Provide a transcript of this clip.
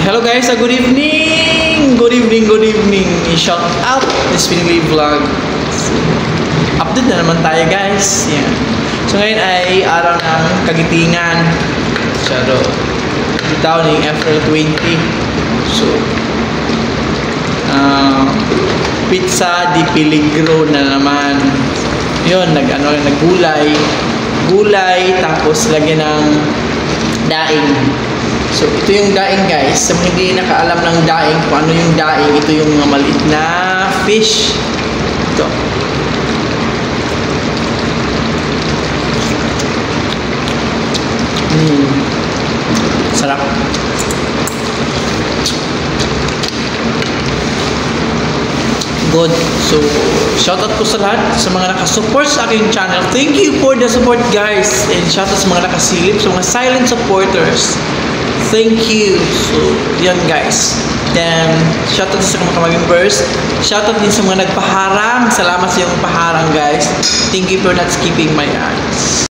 Hello guys, good evening! Good evening! Shout out this Pinigay Vlog. Update na naman tayo guys. Yan. So ngayon ay araw ng kagitingan. Charo. Bitaw ng April 20. So pizza di peligro na naman. Yun, naggulay. Gulay, tapos lagyan ng daing. So, ito yung daing guys. Sa mga hindi nakaalam ng daing, kung ano yung daing, ito yung mga maliit na fish. Ito. Sarap. Good. So, shoutout po sa lahat, sa mga nakasupport sa aking channel. Thank you for the support guys. And shoutout sa mga nakasilip, sa mga silent supporters. Thank you. So, yan guys. Then, shoutout sa mga members. Shoutout din sa mga nagpaharang. Salamat sa iyong paharang guys. Thank you for not skipping my ads.